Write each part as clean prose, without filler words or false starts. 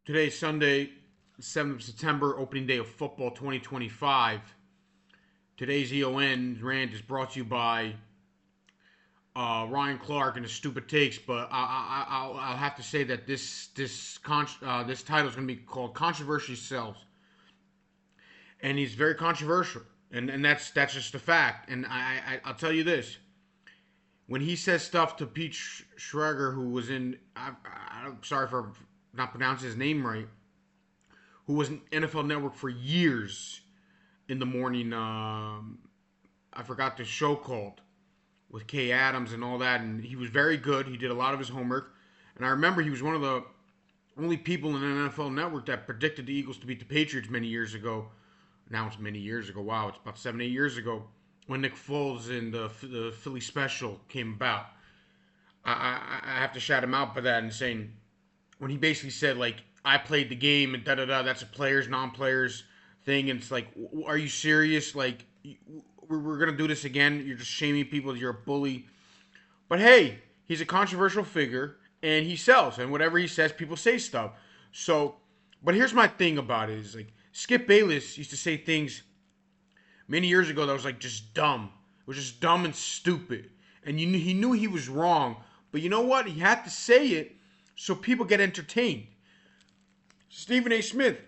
Today's Sunday, 7th of September, opening day of football 2025. Today's EON rant is brought to you by Ryan Clark and his stupid takes, but I'll have to say that this title is going to be called "Controversy Sells," and he's very controversial, and that's just a fact. And I'll tell you this: when he says stuff to Pete Schrager, who was I'm sorry for not pronouncing his name right, who was in NFL Network for years in the morning. I forgot the show called with Kay Adams and all that, and he was very good. He did a lot of his homework, and I remember he was one of the only people in the NFL Network that predicted the Eagles to beat the Patriots many years ago. Now it's many years ago. Wow, it's about 7, 8 years ago when Nick Foles and the Philly Special came about. I have to shout him out for that and saying when he basically said like I played the game and da da da. That's a players non-players thing, and it's like, are you serious? Like we're gonna do this again? You're just shaming people. You're a bully. But hey, he's a controversial figure and he sells, and whatever he says, people say stuff. So, but here's my thing about it: is like Skip Bayless used to say things many years ago that was like just dumb. It was just dumb and stupid, and he knew he was wrong. But you know what? He had to say it so people get entertained. Stephen A. Smith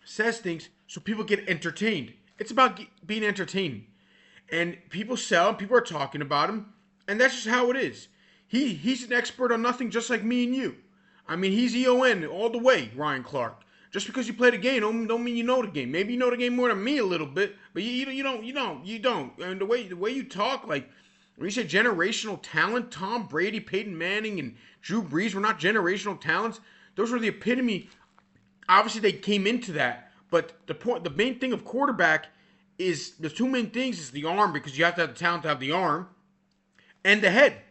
says things so people get entertained. It's about being entertaining. And people sell, and people are talking about him, and that's just how it is. He's an expert on nothing, just like me and you. I mean, he's EON all the way, Ryan Clark. Just because you play the game don't mean you know the game. Maybe you know the game more than me a little bit, but you don't. And the way you talk, like when you say generational talent, Tom Brady, Peyton Manning, and Drew Brees were not generational talents. Those were the epitome. Obviously, they came into that, but the main thing of quarterback is the two main things is the arm, because you have to have the talent to have the arm, and the head.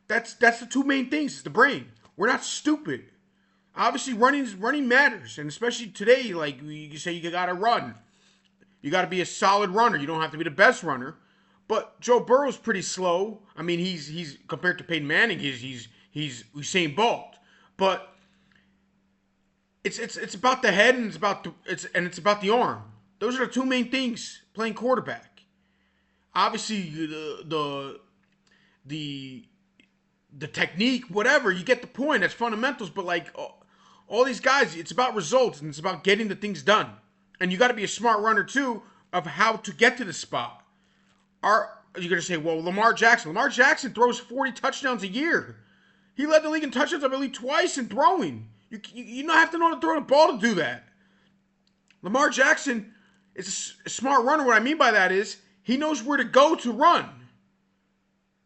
That's the two main things. It's the brain. We're not stupid. Obviously, running matters, and especially today, like you say, you gotta run. You gotta be a solid runner. You don't have to be the best runner, but Joe Burrow's pretty slow. I mean, he's compared to Peyton Manning, he's Usain Bolt, but it's about the head, and it's about the arm. Those are the two main things playing quarterback. Obviously, the the technique, whatever, you get the point. That's fundamentals, but like all these guys, it's about results and it's about getting the things done. And you got to be a smart runner too of how to get to the spot. Are you going to say, well, Lamar Jackson? Lamar Jackson throws 40 touchdowns a year. He led the league in touchdowns, I believe, twice in throwing. You don't have to know to throw the ball to do that. Lamar Jackson is a smart runner. What I mean by that is he knows where to go to run.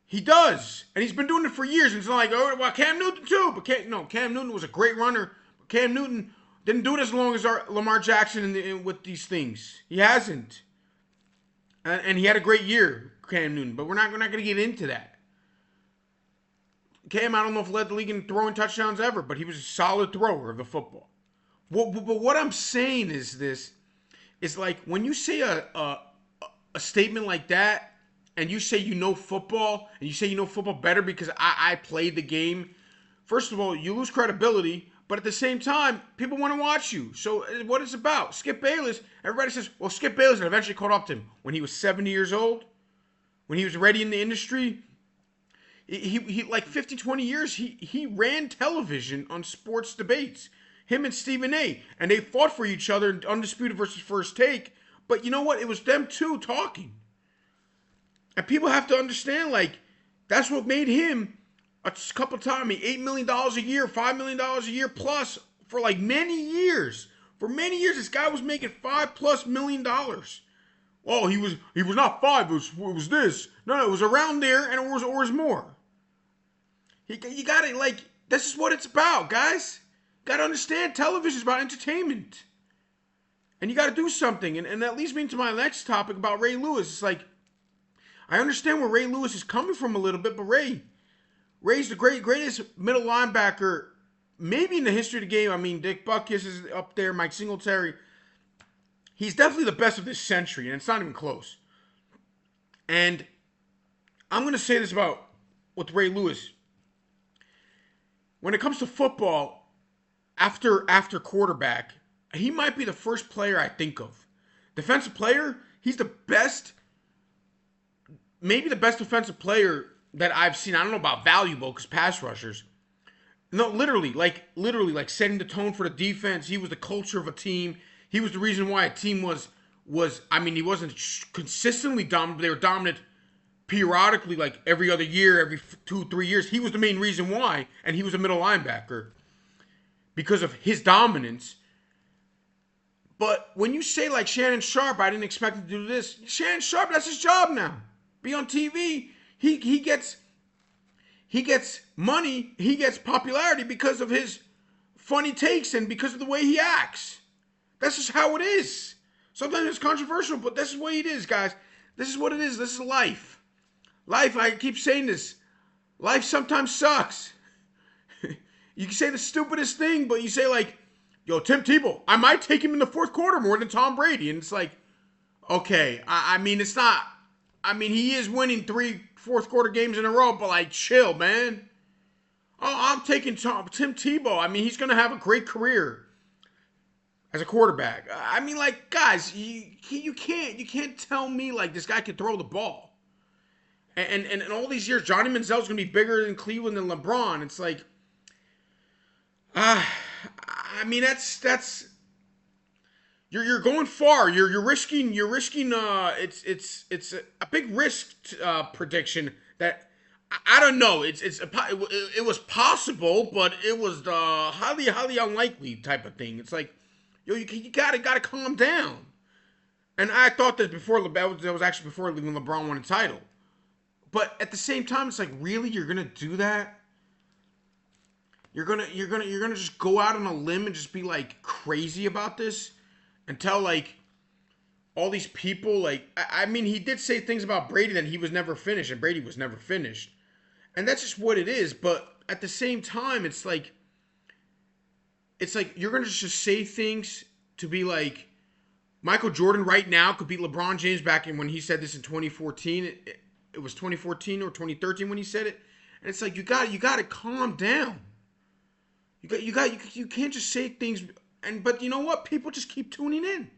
He does, and he's been doing it for years. And it's not like, oh, well, Cam Newton too, but Cam Newton was a great runner. But Cam Newton didn't do it as long as Lamar Jackson with these things. He hasn't, and he had a great year, Cam Newton. But we're not going to get into that. Cam, I don't know if led the league in throwing touchdowns ever, but he was a solid thrower of the football. But what I'm saying is this: is like when you say a statement like that, and you say you know football, and you say you know football better because I played the game. First of all, you lose credibility, but at the same time, people want to watch you. So what it's about? Skip Bayless, everybody says, well, Skip Bayless eventually caught up to him when he was 70 years old, when he was ready in the industry. He like 50, 20 years, he ran television on sports debates. Him and Stephen A. And they fought for each other in Undisputed versus First Take. But you know what? It was them two talking. And people have to understand, like, that's what made him a couple times, I mean, $8 million a year, $5 million a year plus for like many years. For many years, this guy was making $5+ million. Oh, he was not five, it was this. No, it was around there, and it was more. You gotta, like, this is what it's about, guys. You gotta understand, television is about entertainment. And you gotta do something. And that leads me into my next topic about Ray Lewis. It's like, I understand where Ray Lewis is coming from a little bit, but Ray's the greatest middle linebacker maybe in the history of the game. I mean, Dick Butkus is up there, Mike Singletary. He's definitely the best of this century, and it's not even close. And I'm going to say this about with Ray Lewis. When it comes to football, after quarterback, he might be the first player I think of. Defensive player, he's the best, maybe the best defensive player that I've seen. I don't know about valuable because pass rushers. No, literally, like setting the tone for the defense. He was the culture of a team. He was the reason why a team was. I mean, he wasn't consistently dominant, but they were dominant periodically, like every other year, every 2-3 years. He was the main reason why, and he was a middle linebacker because of his dominance. But when you say like Shannon Sharpe, I didn't expect him to do this. Shannon Sharpe, that's his job now. Be on TV. He gets money. He gets popularity because of his funny takes and because of the way he acts. That's just how it is. Sometimes it's controversial, but this is the way it is, guys. This is what it is. This is life. Life, I keep saying this. Life sometimes sucks. You can say the stupidest thing, but you say like, yo, Tim Tebow, I might take him in the fourth quarter more than Tom Brady. And it's like, okay, I mean, it's not. I mean, he is winning 3 fourth quarter games in a row, but like, chill, man. Oh, I'm taking Tim Tebow. I mean, he's going to have a great career as a quarterback. I mean, like, guys, you can't tell me like this guy can throw the ball. And in all these years, Johnny Manziel's going to be bigger in Cleveland than LeBron. It's like, I mean, that's you're going far. You're risking. It's a big risk prediction that I don't know. It was possible, but it was the highly unlikely type of thing. It's like, yo, you gotta calm down. And I thought that that was actually before when LeBron won a title. But at the same time, it's like, really, you're gonna do that? You're gonna just go out on a limb and just be like crazy about this and tell like all these people like I mean, he did say things about Brady that he was never finished, and Brady was never finished, and that's just what it is. But at the same time, it's like you're gonna just say things to be like Michael Jordan right now could beat LeBron James back in when he said this in 2014. It was 2014 or 2013 when he said it, and it's like you got to calm down. You can't just say things, but you know what? People just keep tuning in,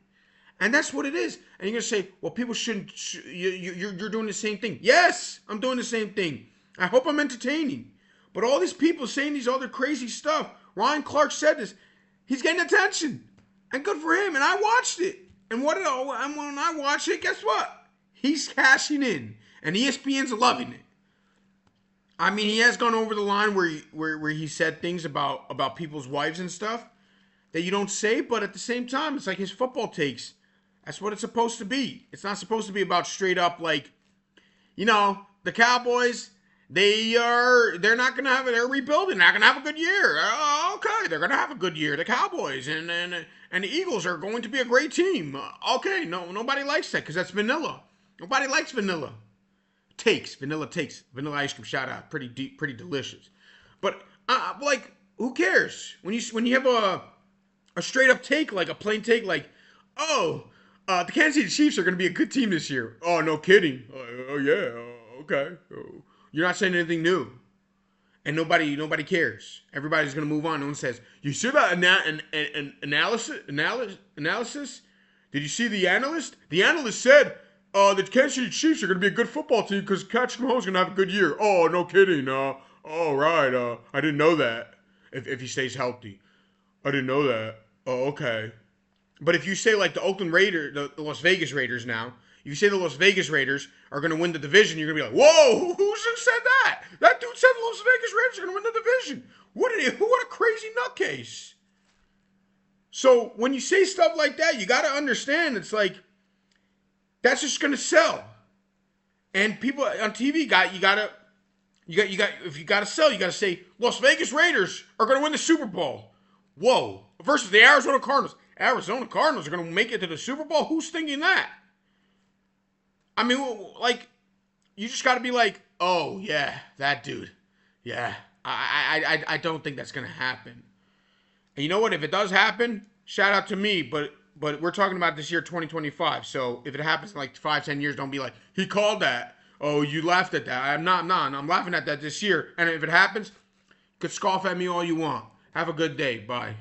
and that's what it is. And you're gonna say, well, people shouldn't. You're doing the same thing. Yes, I'm doing the same thing. I hope I'm entertaining. But all these people saying these other crazy stuff. Ryan Clark said this. He's getting attention, and good for him. And I watched it. And when I watched it, guess what? He's cashing in, and ESPN's loving it. I mean, he has gone over the line where he said things about people's wives and stuff that you don't say, but at the same time, it's like his football takes. That's what it's supposed to be. It's not supposed to be about straight up like, you know, the Cowboys, they're not gonna have it. They're rebuilding. They're not gonna have a good year. Okay, they're gonna have a good year. The Cowboys and the Eagles are going to be a great team. Okay, nobody likes that because that's vanilla. Nobody likes vanilla. Vanilla ice cream, shout out, pretty deep, pretty delicious. But like, who cares when you have a straight up take, like a plain take, like, oh, the Kansas City Chiefs are going to be a good team this year. Oh, no kidding. Oh yeah, okay. Oh. You're not saying anything new, and nobody cares. Everybody's going to move on. No one says, you see that analysis? Did you see the analyst? The analyst said. The Kansas City Chiefs are going to be a good football team because Patrick Mahomes is going to have a good year. Oh, no kidding. All right. I didn't know that. If he stays healthy. I didn't know that. Oh, okay. But if you say like the Oakland Raiders, the Las Vegas Raiders now, if you say the Las Vegas Raiders are going to win the division, you're going to be like, whoa, who said that? That dude said the Las Vegas Raiders are going to win the division. What a crazy nutcase. So when you say stuff like that, you got to understand it's like, that's just gonna sell, and people on TV if you gotta sell, you gotta say Las Vegas Raiders are gonna win the Super Bowl. Whoa! Versus the Arizona Cardinals. Arizona Cardinals are gonna make it to the Super Bowl. Who's thinking that? I mean, like, you just gotta be like, oh yeah, that dude. Yeah, I don't think that's gonna happen. And you know what? If it does happen, shout out to me, but we're talking about this year, 2025. So if it happens in like 5-10 years, don't be like, he called that. Oh, you laughed at that. I'm not. I'm laughing at that this year. And if it happens, you could scoff at me all you want. Have a good day. Bye.